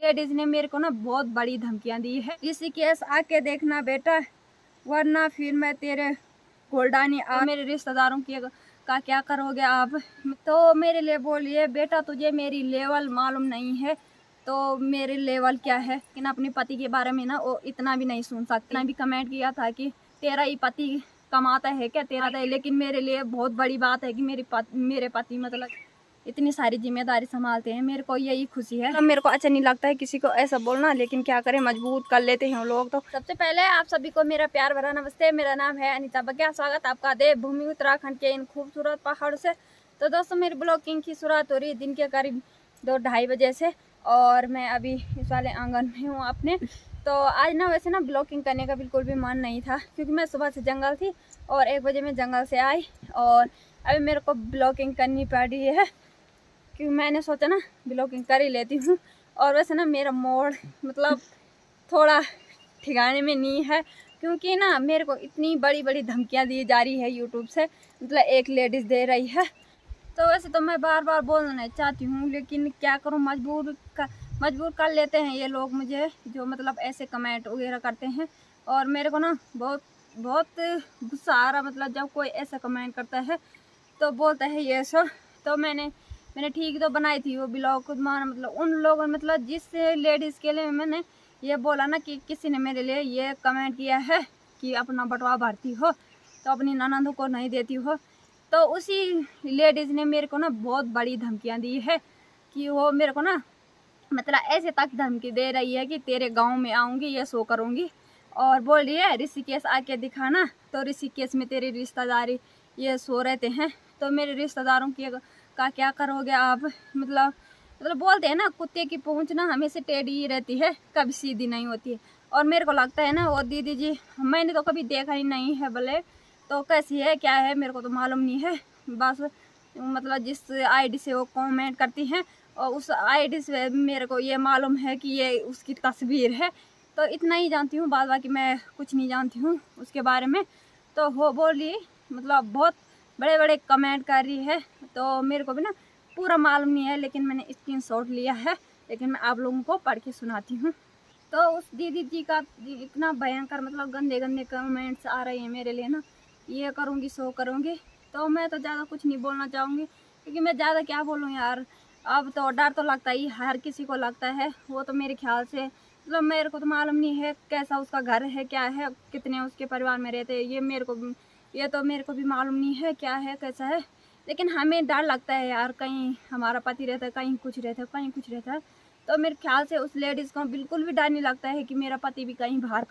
Ladies ने मेरे को ना बहुत बड़ी धमकियां दी है। इसी केस आके देखना बेटा, वरना फिर मैं तेरे गोल्डानी मेरे रिश्तेदारों की का क्या करोगे आप। तो मेरे लिए बोलिए बेटा, तुझे मेरी लेवल मालूम नहीं है तो मेरे लेवल क्या है। लेकिन अपने पति के बारे में ना वो इतना भी नहीं सुन सकती। इतना भी कमेंट किया था कि तेरा ही पति कमाता है क्या, तेरा है। लेकिन मेरे लिए बहुत बड़ी बात है कि मेरे पति मतलब इतनी सारी जिम्मेदारी संभालते हैं। मेरे को यही खुशी है। मेरे को अच्छा नहीं लगता है किसी को ऐसा बोलना, लेकिन क्या करें, मजबूर कर लेते हैं लोग। तो सबसे पहले आप सभी को मेरा प्यार भरा नमस्ते। मेरा नाम है अनीता बग्या। स्वागत आपका देवभूमि उत्तराखंड के इन खूबसूरत पहाड़ों से। तो दोस्तों, मेरी ब्लॉगिंग की शुरुआत हो रही है दिन के करीब 2-2:30 बजे से, और मैं अभी इस वाले आंगन में हूँ अपने। तो आज ना वैसे ना ब्लॉगिंग करने का बिल्कुल भी मन नहीं था, क्योंकि मैं सुबह से जंगल थी और 1 बजे मैं जंगल से आई, और अभी मेरे को ब्लॉगिंग करनी पड़ रही है क्योंकि मैंने सोचा ना ब्लॉगिंग कर ही लेती हूँ। और वैसे ना मेरा मूड मतलब थोड़ा ठिकाने में नहीं है, क्योंकि ना मेरे को इतनी बड़ी बड़ी धमकियाँ दी जा रही है यूट्यूब से, मतलब एक लेडीज़ दे रही है। तो वैसे तो मैं बार बार बोलना चाहती हूँ, लेकिन क्या करूँ, मजबूर कर लेते हैं ये लोग मुझे, जो मतलब ऐसे कमेंट वगैरह करते हैं। और मेरे को ना बहुत बहुत गुस्सा आ रहा, मतलब जब कोई ऐसा कमेंट करता है तो बोलता है ये सो। तो मैंने ठीक तो बनाई थी वो ब्लॉग खुद माना, मतलब उन लोगों मतलब जिस लेडीज़ के लिए मैंने ये बोला ना कि किसी ने मेरे लिए ये कमेंट किया है कि अपना बटवा भरती हो तो अपनी ननंद को नहीं देती हो, तो उसी लेडीज़ ने मेरे को ना बहुत बड़ी धमकियां दी है कि वो मेरे को ना मतलब ऐसे तक धमकी दे रही है कि तेरे गांव में आऊँगी, ये शो करूँगी, और बोल रही है ऋषिकेश आके दिखाना, तो ऋषिकेश में तेरी रिश्तेदारी ये सो रहते हैं, तो मेरे रिश्तेदारों की का क्या करोगे आप। मतलब बोलते हैं ना, कुत्ते की पूंछ ना हमेशा टेढ़ी ही रहती है, कभी सीधी नहीं होती है। और मेरे को लगता है ना वो दीदी जी, मैंने तो कभी देखा ही नहीं है, भले तो कैसी है क्या है मेरे को तो मालूम नहीं है। बस मतलब जिस आईडी से वो कमेंट करती हैं और उस आईडी से मेरे को ये मालूम है कि ये उसकी तस्वीर है, तो इतना ही जानती हूँ, बाद बाकी मैं कुछ नहीं जानती हूँ उसके बारे में। तो वो बोली मतलब बहुत बड़े बड़े कमेंट कर रही है, तो मेरे को भी ना पूरा मालूम नहीं है, लेकिन मैंने स्क्रीनशॉट लिया है, लेकिन मैं आप लोगों को पढ़ के सुनाती हूँ। तो उस दीदी जी का इतना भयंकर मतलब गंदे गंदे कमेंट्स आ रहे हैं मेरे लिए ना, ये करूँगी सो करूँगी। तो मैं तो ज़्यादा कुछ नहीं बोलना चाहूँगी, क्योंकि मैं ज़्यादा क्या बोलूँ यार। अब तो डर तो लगता ही हर किसी को लगता है, वो तो मेरे ख्याल से मतलब मेरे को तो मालूम नहीं है कैसा उसका घर है, क्या है, कितने उसके परिवार में रहते हैं, ये तो मेरे को भी मालूम नहीं है क्या है कैसा है। लेकिन हमें डर लगता है यार, कहीं हमारा पति रहता है, कहीं कुछ रहता है, कहीं कुछ रहता है। तो मेरे ख्याल से उस लेडीज़ को बिल्कुल भी डर नहीं लगता है कि मेरा पति भी कहीं बाहर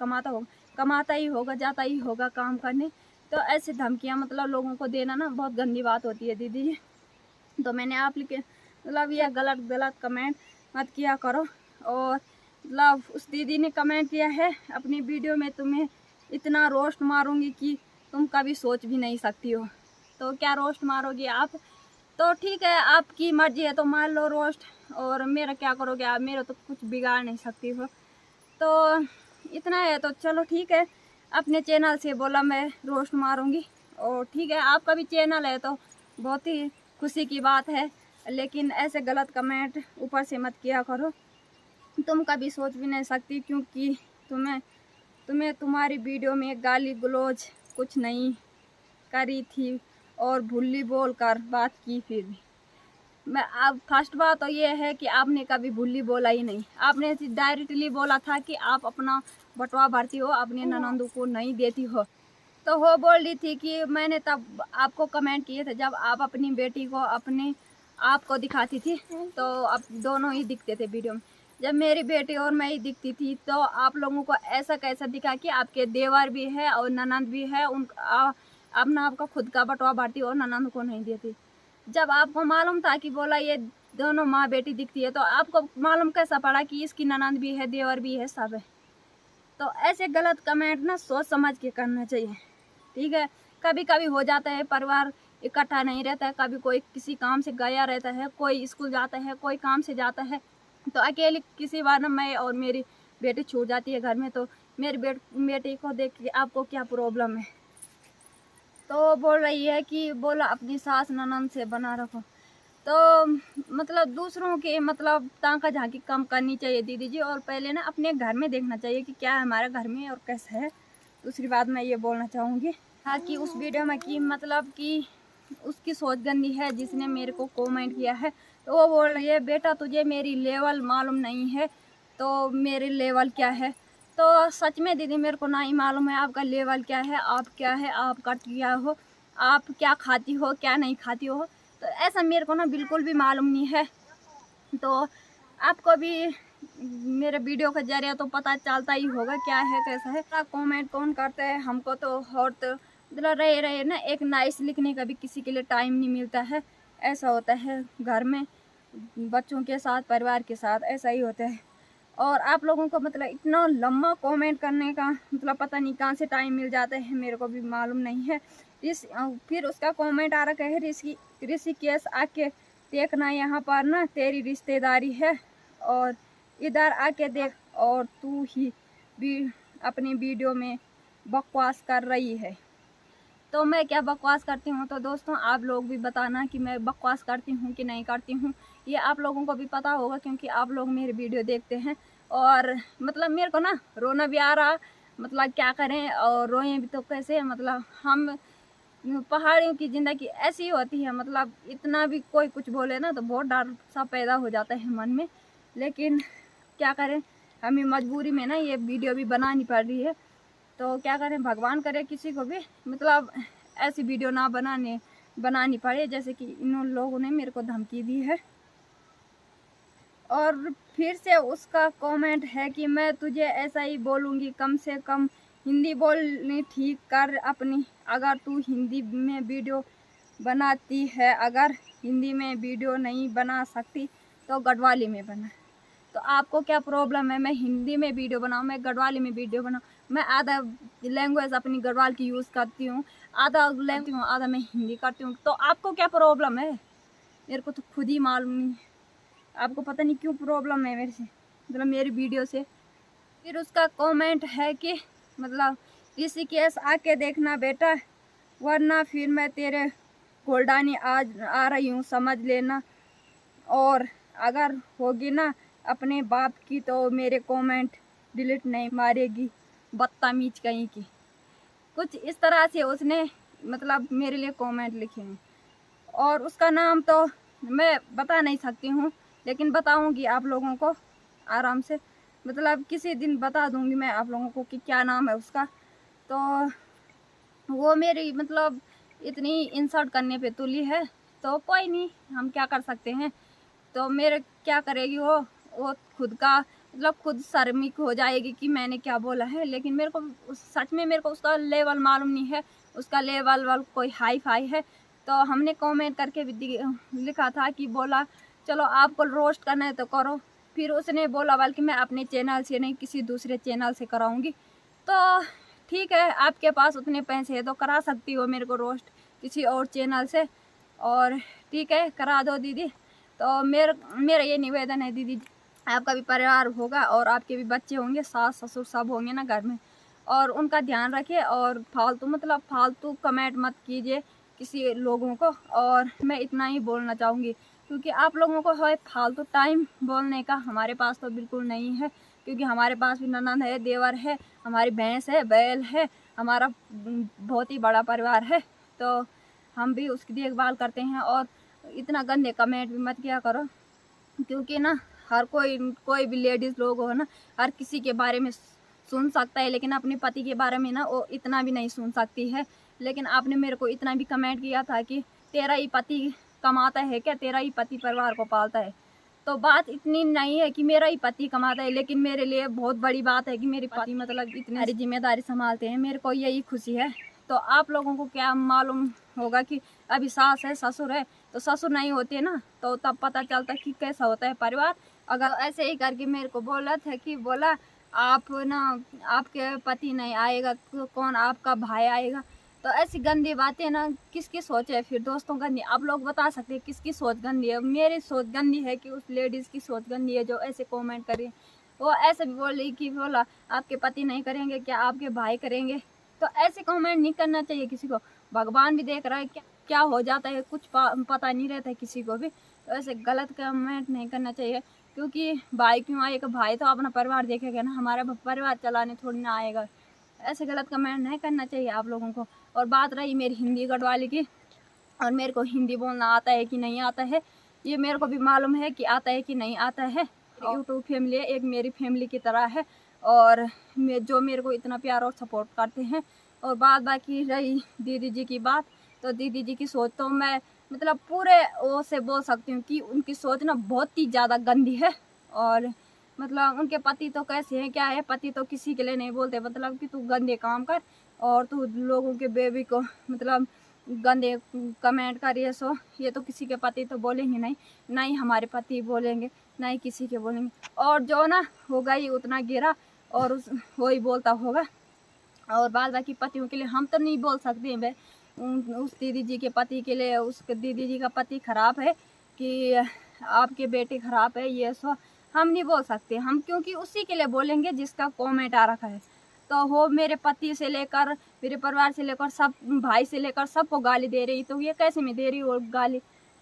कमाता ही होगा, जाता ही होगा काम करने। तो ऐसी धमकियाँ मतलब लोगों को देना ना बहुत गंदी बात होती है दीदी जी। तो मैंने आप लिखे मतलब यह गलत कमेंट मत किया करो। और मतलब उस दीदी ने कमेंट किया है अपनी वीडियो में, तुम्हें इतना रोस्ट मारूंगी कि तुम कभी सोच भी नहीं सकती हो। तो क्या रोस्ट मारोगी आप? तो ठीक है, आपकी मर्जी है तो मार लो रोस्ट, और मेरा क्या करोगे आप, मेरा तो कुछ बिगाड़ नहीं सकती हो। तो इतना है, तो चलो ठीक है, अपने चैनल से बोला मैं रोस्ट मारूंगी, और ठीक है आपका भी चैनल है तो बहुत ही खुशी की बात है, लेकिन ऐसे गलत कमेंट ऊपर से मत किया करो। तुम कभी सोच भी नहीं सकती, क्योंकि तुम्हें तुम्हारी वीडियो में गाली गलौज कुछ नहीं करी थी और भुल्ली बोल कर बात की। फिर भी मैं अब फर्स्ट बात तो ये है कि आपने कभी भुल्ली बोला ही नहीं, आपने डायरेक्टली बोला था कि आप अपना बटवा भरती हो, अपने ननंदों को नहीं देती हो। तो वो बोल रही थी कि मैंने तब आपको कमेंट किए थे जब आप अपनी बेटी को अपने आप को दिखाती थी, तो आप दोनों ही दिखते थे वीडियो में। जब मेरी बेटी और मैं ही दिखती थी तो आप लोगों को ऐसा कैसा दिखा कि आपके देवर भी है और ननंद भी है, अपना आपका खुद का बटवा भरती और ननंद को नहीं देती। जब आपको मालूम था कि बोला ये दोनों माँ बेटी दिखती है, तो आपको मालूम कैसा पड़ा कि इसकी ननंद भी है, देवर भी है, सब है। तो ऐसे गलत कमेंट ना सोच समझ के करना चाहिए, ठीक है। कभी कभी हो जाता है, परिवार इकट्ठा नहीं रहता है, कभी कोई किसी काम से गया रहता है, कोई स्कूल जाता है, कोई काम से जाता है, तो अकेले किसी बार ना मैं और मेरी बेटी छूट जाती है घर में, तो मेरी बेटी को देख के आपको क्या प्रॉब्लम है। तो बोल रही है कि बोला अपनी सास ननंद से बना रखो। तो मतलब दूसरों के मतलब ताका झांकी कम करनी चाहिए दीदी जी, और पहले ना अपने घर में देखना चाहिए कि क्या है हमारे घर में और कैसा है। दूसरी बात मैं ये बोलना चाहूँगी हाँ कि उस वीडियो में कि मतलब कि उसकी सोच गंदी है जिसने मेरे को कमेंट किया है। तो वो बोल रही है बेटा तुझे मेरी लेवल मालूम नहीं है, तो मेरे लेवल क्या है। तो सच में दीदी मेरे को ना ही मालूम है आपका लेवल क्या है, आप क्या है, आपका क्या हो, आप क्या खाती हो क्या नहीं खाती हो। तो ऐसा मेरे को ना बिल्कुल भी मालूम नहीं है। तो आपको भी मेरे वीडियो के जरिए तो पता चलता ही होगा क्या है कैसा है। कमेंट कौन करता है हमको तो और तो मतलब रहे रहे ना एक नाइस लिखने का भी किसी के लिए टाइम नहीं मिलता है। ऐसा होता है घर में बच्चों के साथ परिवार के साथ ऐसा ही होता है। और आप लोगों को मतलब इतना लंबा कमेंट करने का मतलब पता नहीं कहाँ से टाइम मिल जाता है, मेरे को भी मालूम नहीं है। फिर उसका कमेंट आ रखा है ऋषिकेश आके देखना यहाँ पर ना तेरी रिश्तेदारी है, और इधर आके देख और तू ही भी अपनी वीडियो में बकवास कर रही है। तो मैं क्या बकवास करती हूँ, तो दोस्तों आप लोग भी बताना कि मैं बकवास करती हूँ कि नहीं करती हूँ। ये आप लोगों को भी पता होगा क्योंकि आप लोग मेरे वीडियो देखते हैं। और मतलब मेरे को ना रोना भी आ रहा, मतलब क्या करें और रोएं भी तो कैसे। मतलब हम पहाड़ियों की ज़िंदगी ऐसी होती है, मतलब इतना भी कोई कुछ बोले ना तो बहुत डर सा पैदा हो जाता है मन में। लेकिन क्या करें, हमें मजबूरी में ना ये वीडियो भी बनानी पड़ रही है। तो क्या करें, भगवान करे किसी को भी मतलब ऐसी वीडियो ना बनानी पड़े जैसे कि इन लोगों ने मेरे को धमकी दी है। और फिर से उसका कमेंट है कि मैं तुझे ऐसा ही बोलूँगी, कम से कम हिंदी बोलनी ठीक कर अपनी। अगर तू हिंदी में वीडियो बनाती है, अगर हिंदी में वीडियो नहीं बना सकती तो गढ़वाली में बना। तो आपको क्या प्रॉब्लम है, मैं हिंदी में वीडियो बनाऊँ, मैं गढ़वाली में वीडियो बनाऊँ। मैं आधा लैंग्वेज अपनी गढ़वाल की यूज़ करती हूँ, आधा लैंग्वेज आधा मैं हिंदी करती हूँ। तो आपको क्या प्रॉब्लम है, मेरे को तो खुद ही मालूम नहीं है। आपको पता नहीं क्यों प्रॉब्लम है मेरे से, मतलब मेरी वीडियो से। फिर उसका कमेंट है कि मतलब ऋषिकेश आके देखना बेटा, वरना फिर मैं तेरे गोल्डानी आज आ रही हूँ समझ लेना। और अगर होगी ना अपने बाप की तो मेरे कमेंट डिलीट नहीं मारेगी, बदतमीज कहीं की। कुछ इस तरह से उसने मतलब मेरे लिए कमेंट लिखे हैं। और उसका नाम तो मैं बता नहीं सकती हूँ, लेकिन बताऊँगी आप लोगों को आराम से, मतलब किसी दिन बता दूँगी मैं आप लोगों को कि क्या नाम है उसका। तो वो मेरी मतलब इतनी इंसल्ट करने पे तुली है, तो कोई नहीं, हम क्या कर सकते हैं। तो मेरे क्या करेगी वो खुद का मतलब खुद शर्मिक हो जाएगी कि मैंने क्या बोला है। लेकिन मेरे को सच में मेरे को उसका लेवल मालूम नहीं है, उसका लेवल कोई हाई फाई है। तो हमने कमेंट करके भी लिखा था कि बोला चलो आपको रोस्ट करना है तो करो। फिर उसने बोला बल्कि मैं अपने चैनल से नहीं किसी दूसरे चैनल से कराऊंगी। तो ठीक है, आपके पास उतने पैसे हैं तो करा सकती हो मेरे को रोस्ट किसी और चैनल से, और ठीक है करा दो दीदी। तो मेरा ये निवेदन है दीदी, आपका भी परिवार होगा और आपके भी बच्चे होंगे, सास ससुर सब होंगे ना घर में, और उनका ध्यान रखिए। और फालतू कमेंट मत कीजिए किसी लोगों को। और मैं इतना ही बोलना चाहूँगी क्योंकि आप लोगों को है फालतू टाइम बोलने का, हमारे पास तो बिल्कुल नहीं है। क्योंकि हमारे पास भी ननद है, देवर है, हमारी भैंस है, बैल है, हमारा बहुत ही बड़ा परिवार है। तो हम भी उसकी देखभाल करते हैं। और इतना गंदे कमेंट भी मत किया करो, क्योंकि ना हर कोई भी लेडीज़ लोग हो ना, हर किसी के बारे में सुन सकता है, लेकिन अपने पति के बारे में ना वो इतना भी नहीं सुन सकती है। लेकिन आपने मेरे को इतना भी कमेंट किया था कि तेरा ही पति कमाता है क्या, तेरा ही पति परिवार को पालता है। तो बात इतनी नहीं है कि मेरा ही पति कमाता है, लेकिन मेरे लिए बहुत बड़ी बात है कि मेरे पति मतलब इतनी सारी जिम्मेदारी संभालते हैं, मेरे को यही खुशी है। तो आप लोगों को क्या मालूम होगा कि अभी सास है ससुर है, तो ससुर नहीं होते ना तो तब पता चलता कि कैसा होता है परिवार। अगर ऐसे ही करके मेरे को बोला था कि बोला आप ना आपके पति नहीं आएगा तो कौन आपका भाई आएगा। तो ऐसी गंदी बातें ना किसकी सोच है फिर दोस्तों गंदी, आप लोग बता सकते हैं किसकी सोच गंदी है। मेरी सोच गंदी है कि उस लेडीज़ की सोच गंदी है जो ऐसे कमेंट करी। वो ऐसे भी बोल रही कि बोला आपके पति नहीं करेंगे क्या आपके भाई करेंगे। तो ऐसे कमेंट नहीं करना चाहिए किसी को, भगवान भी देख रहा है क्या क्या हो जाता है, कुछ पता नहीं रहता है किसी को भी। तो ऐसे गलत कमेंट नहीं करना चाहिए, क्योंकि भाई क्यों आएगा, भाई तो अपना परिवार देखेगा ना, हमारा परिवार चलाने थोड़ी ना आएगा। ऐसे गलत कमेंट नहीं करना चाहिए आप लोगों को। और बात रही मेरी हिंदी गढ़वाली की, और मेरे को हिंदी बोलना आता है कि नहीं आता है, ये मेरे को भी मालूम है कि आता है कि नहीं आता है। यूट्यूब फैमिली एक मेरी फैमिली की तरह है, और जो मेरे को इतना प्यार और सपोर्ट करते हैं। और बाकी रही दीदी जी की बात, तो दीदी जी की सोच तो मैं मतलब पूरे वो से बोल सकती हूँ कि उनकी सोच ना बहुत ही ज़्यादा गंदी है। और मतलब उनके पति तो कैसे हैं क्या है, पति तो किसी के लिए नहीं बोलते, मतलब कि तू गंदे काम कर और तू लोगों के बेबी को मतलब गंदे कमेंट कर, ये तो किसी के पति तो बोलेंगे नहीं, ना ही हमारे पति बोलेंगे, ना ही किसी के बोलेंगे। और जो ना होगा ही उतना गिरा और वही बोलता होगा। और बाकी पतियों के लिए हम तो नहीं बोल सकते भाई, उस दीदी जी के पति के लिए, उस दीदी जी का पति खराब है कि आपके बेटे खराब है, ये सो हम नहीं बोल सकते हम, क्योंकि उसी के लिए बोलेंगे जिसका कमेंट आ रखा है। तो वो मेरे पति से लेकर मेरे परिवार से लेकर सब, भाई से लेकर सबको गाली दे रही, तो ये कैसे में दे रही वो गाली।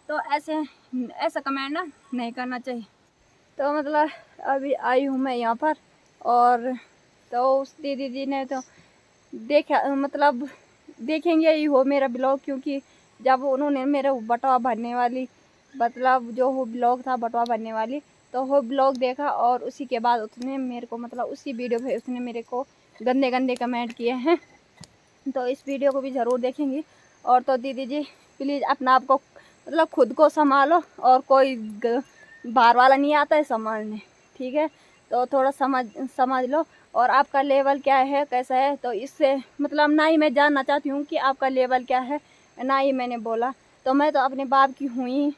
तो ऐसा कमेंट ना नहीं करना चाहिए। तो मतलब अभी आई हूँ मैं यहाँ पर, और तो उस दीदी जी ने तो देखा, मतलब देखेंगे ही हो मेरा ब्लॉग, क्योंकि जब उन्होंने मेरा बटवा भरने वाली, मतलब जो वो ब्लॉग था बटवा भरने वाली, तो वो ब्लॉग देखा और उसी के बाद उसने मेरे को, मतलब उसी वीडियो पे उसने मेरे को गंदे गंदे कमेंट किए हैं। तो इस वीडियो को भी ज़रूर देखेंगी। और तो दीदी जी प्लीज़ अपना आप को मतलब खुद को संभालो, और कोई बाहर वाला नहीं आता है संभालने, ठीक है। तो थोड़ा समझ लो, और आपका लेवल क्या है कैसा है, तो इससे मतलब ना ही मैं जानना चाहती हूँ कि आपका लेवल क्या है, ना ही मैंने बोला। तो मैं तो अपने बाप की हुई,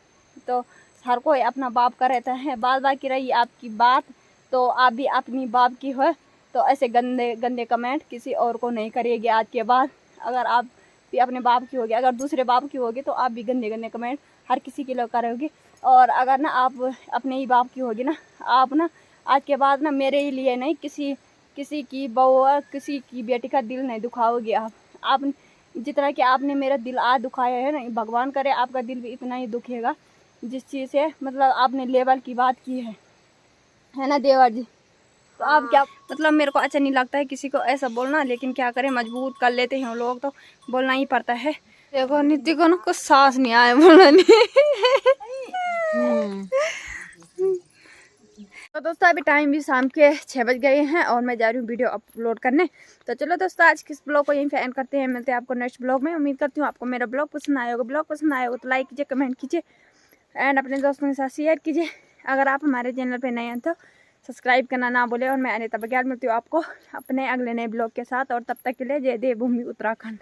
तो हर कोई अपना बाप का रहता है। बाकी रही आपकी बात, तो आप भी अपनी बाप की हो, तो ऐसे गंदे गंदे कमेंट किसी और को नहीं करिएगी आज के बाद। अगर आप भी अपने बाप की होगी, अगर दूसरे बाप की होगी, तो आप भी गंदे गंदे कमेंट हर किसी के लिए करोगी। और अगर ना आप अपने ही बाप की होगी ना, आप ना आज के बाद ना मेरे ही लिए नहीं, किसी की बहू और किसी की बेटी का दिल नहीं दुखाओगी आप जितना कि आपने मेरा दिल आज दुखाया है ना, भगवान करे आपका दिल भी इतना ही दुखेगा जिस चीज़ से मतलब आपने लेवल की बात की है ना देवर जी। तो आप क्या मतलब मेरे को अच्छा नहीं लगता है किसी को ऐसा बोलना, लेकिन क्या करें, मजबूर कर लेते हैं हम लोग, तो बोलना ही पड़ता है। देखो नित्य को ना कुछ सांस नहीं आया बोलने। तो दोस्तों अभी टाइम भी शाम के 6 बज गए हैं और मैं जा रही हूँ वीडियो अपलोड करने। तो चलो दोस्तों आज किस ब्लॉग को यहीं पे एंड करते हैं, मिलते हैं आपको नेक्स्ट ब्लॉग में। उम्मीद करती हूँ आपको मेरा ब्लॉग पसंद आया होगा। ब्लॉग पसंद आया होगा तो लाइक कीजिए, कमेंट कीजिए एंड अपने दोस्तों के साथ शेयर कीजिए। अगर आप हमारे चैनल पर नए हैं तो सब्सक्राइब करना ना भूलें। और मैं अनिता बघेल मिलती हूँ आपको अपने अगले नए ब्लॉग के साथ, और तब तक के लिए जय देवभूमि उत्तराखंड।